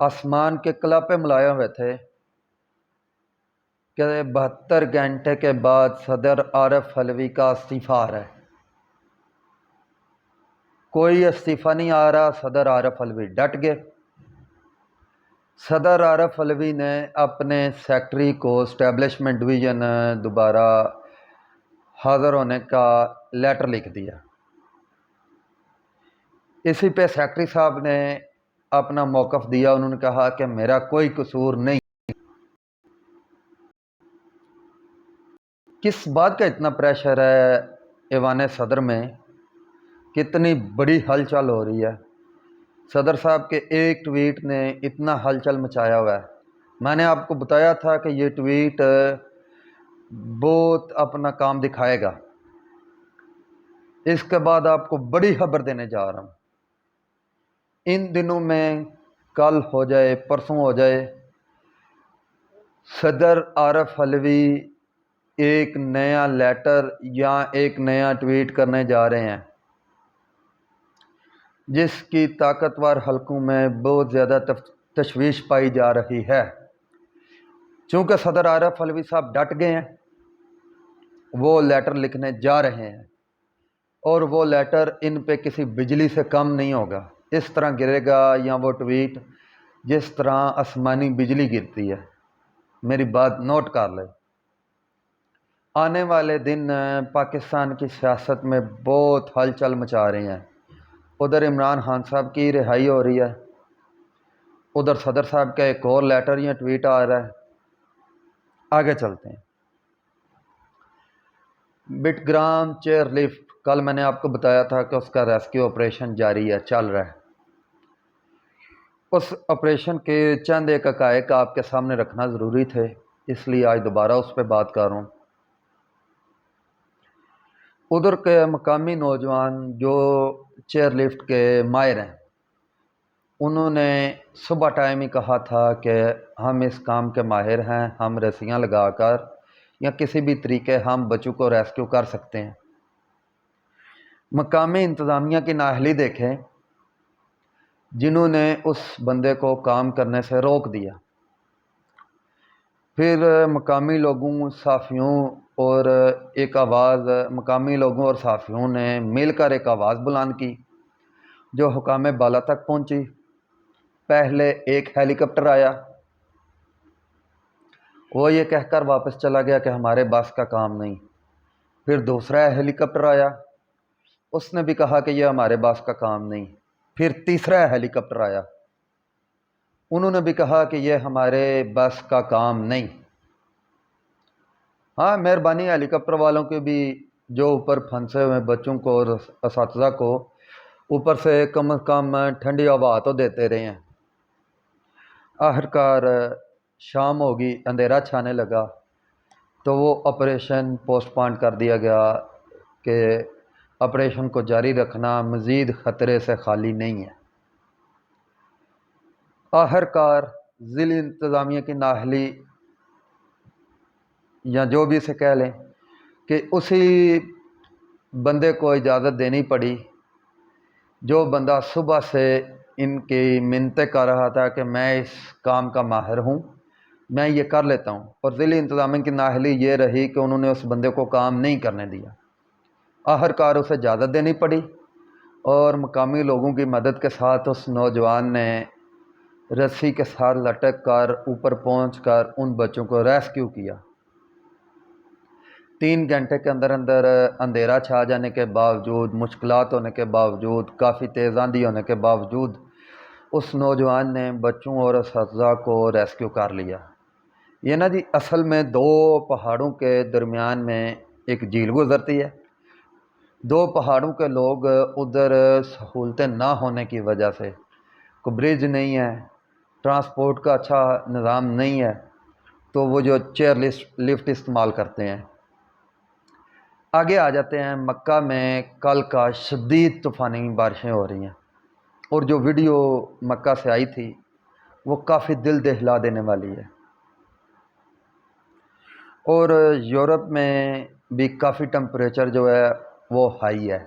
آسمان کے کلاپے ملائے ہوئے تھے کہ 72 گھنٹے کے بعد صدر عارف علوی کا استعفیٰ آ رہا ہے۔ کوئی استعفیٰ نہیں آ رہا، صدر عارف علوی ڈٹ گئے۔ صدر عارف علوی نے اپنے سیکٹری کو اسٹیبلشمنٹ ڈویژن دوبارہ حاضر ہونے کا لیٹر لکھ دیا۔ اسی پہ سیکٹری صاحب نے اپنا موقف دیا، انہوں نے کہا کہ میرا کوئی قصور نہیں۔ کس بات کا اتنا پریشر ہے ایوان صدر میں؟ کتنی بڑی ہلچل ہو رہی ہے؟ صدر صاحب کے ایک ٹویٹ نے اتنا ہلچل مچایا ہوا ہے۔ میں نے آپ کو بتایا تھا کہ یہ ٹویٹ بہت اپنا کام دکھائے گا۔ اس کے بعد آپ کو بڑی خبر دینے جا رہا ہوں۔ ان دنوں میں، کل ہو جائے پرسوں ہو جائے، صدر عارف علوی ایک نیا لیٹر یا ایک نیا ٹویٹ کرنے جا رہے ہیں جس کی طاقتور حلقوں میں بہت زیادہ تشویش پائی جا رہی ہے۔ چونکہ صدر عارف علوی صاحب ڈٹ گئے ہیں، وہ لیٹر لکھنے جا رہے ہیں، اور وہ لیٹر ان پہ کسی بجلی سے کم نہیں ہوگا۔ اس طرح گرے گا یا وہ ٹویٹ جس طرح آسمانی بجلی گرتی ہے۔ میری بات نوٹ کر لیں۔ آنے والے دن پاکستان کی سیاست میں بہت ہلچل مچا رہے ہیں۔ ادھر عمران خان صاحب کی رہائی ہو رہی ہے، ادھر صدر صاحب کا ایک اور لیٹر یا ٹویٹ آ رہا ہے۔ آگے چلتے ہیں۔ بٹ گرام چیئر لفٹ، کل میں نے آپ کو بتایا تھا کہ اس کا ریسکیو آپریشن جاری ہے، چل رہا ہے۔ اس آپریشن کے چند ایک حقائق آپ کے سامنے رکھنا ضروری تھے، اس لیے آج دوبارہ اس پہ بات کر رہا ہوں۔ ادھر کے مقامی نوجوان جو چیئر لفٹ کے ماہر ہیں، انہوں نے صبح ٹائم ہی کہا تھا کہ ہم اس کام کے ماہر ہیں، ہم رسیاں لگا کر یا کسی بھی طریقے ہم بچوں کو ریسکیو کر سکتے ہیں۔ مقامی انتظامیہ کی نااہلی دیکھیں، جنہوں نے اس بندے کو کام کرنے سے روک دیا۔ پھر مقامی لوگوں، صحافیوں اور ایک آواز، مقامی لوگوں اور صحافیوں نے مل کر ایک آواز بلند کی جو حکام بالا تک پہنچی۔ پہلے ایک ہیلی کاپٹر آیا، وہ یہ کہہ کر واپس چلا گیا کہ ہمارے بس کا کام نہیں۔ پھر دوسرا ہیلی کاپٹر آیا، اس نے بھی کہا کہ یہ ہمارے بس کا کام نہیں۔ پھر تیسرا ہیلی کاپٹر آیا، انہوں نے بھی کہا کہ یہ ہمارے بس کا کام نہیں۔ ہاں، مہربانی ہیلی کاپٹر والوں کے بھی، جو اوپر پھنسے ہوئے بچوں کو اور اساتذہ کو اوپر سے کم از کم ٹھنڈی ہوا تو دیتے رہے ہیں۔ آخرکار شام ہوگی، اندھیرا چھانے لگا، تو وہ آپریشن پوسٹ پون کر دیا گیا کہ آپریشن کو جاری رکھنا مزید خطرے سے خالی نہیں ہے۔ آخرکار ضلعی انتظامیہ کی نااہلی، یا جو بھی اسے کہہ لیں، کہ اسی بندے کو اجازت دینی پڑی جو بندہ صبح سے ان کی منتیں کر رہا تھا کہ میں اس کام کا ماہر ہوں، میں یہ کر لیتا ہوں، اور ضلعی انتظامیہ کی نااہلی یہ رہی کہ انہوں نے اس بندے کو کام نہیں کرنے دیا۔ آخرکار اسے اجازت دینی پڑی، اور مقامی لوگوں کی مدد کے ساتھ اس نوجوان نے رسی کے ساتھ لٹک کر اوپر پہنچ کر ان بچوں کو ریسکیو کیا۔ 3 گھنٹے کے اندر اندر اندھیرا چھا جانے کے باوجود، مشکلات ہونے کے باوجود، کافی تیز آندھی ہونے کے باوجود، اس نوجوان نے بچوں اور اساتذہ کو ریسکیو کر لیا۔ یہ نا جی، اصل میں 2 پہاڑوں کے درمیان میں ایک جھیل گزرتی ہے۔ 2 پہاڑوں کے لوگ ادھر سہولتیں نہ ہونے کی وجہ سے، کوئی برج نہیں ہے، ٹرانسپورٹ کا اچھا نظام نہیں ہے، تو وہ جو چیئر لفٹ استعمال کرتے ہیں۔ آگے آ جاتے ہیں۔ مکہ میں کل کا شدید طوفانی بارشیں ہو رہی ہیں، اور جو ویڈیو مکہ سے آئی تھی وہ کافی دل دہلا دینے والی ہے۔ اور یورپ میں بھی کافی ٹمپریچر جو ہے وہ ہائی ہے،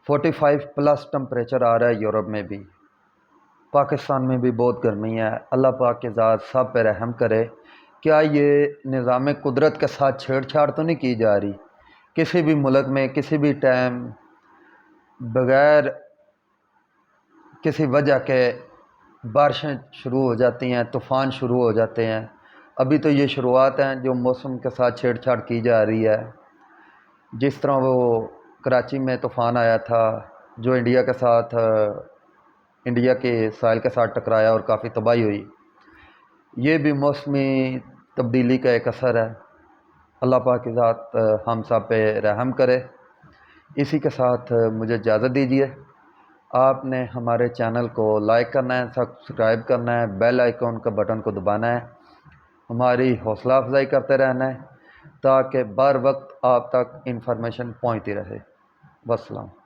45+ ٹمپریچر آ رہا ہے یورپ میں بھی۔ پاکستان میں بھی بہت گرمی ہے، اللہ پاک کی ذات سب پہ رحم کرے۔ کیا یہ نظام قدرت کے ساتھ چھیڑ چھاڑ تو نہیں کی جا رہی؟ کسی بھی ملک میں کسی بھی ٹائم بغیر کسی وجہ کے بارشیں شروع ہو جاتی ہیں، طوفان شروع ہو جاتے ہیں۔ ابھی تو یہ شروعات ہیں جو موسم کے ساتھ چھیڑ چھاڑ کی جا رہی ہے، جس طرح وہ کراچی میں طوفان آیا تھا جو انڈیا کے ساحل کے ساتھ ٹکرایا اور کافی تباہی ہوئی۔ یہ بھی موسمی تبدیلی کا ایک اثر ہے۔ اللہ پاک کی ذات ہم سب پہ رحم کرے۔ اسی کے ساتھ مجھے اجازت دیجیے۔ آپ نے ہمارے چینل کو لائک کرنا ہے، سبسکرائب کرنا ہے، بیل آئیکن کا بٹن کو دبانا ہے، ہماری حوصلہ افزائی کرتے رہنا ہے تاکہ بر وقت آپ تک انفارمیشن پہنچتی رہے۔ والسلام۔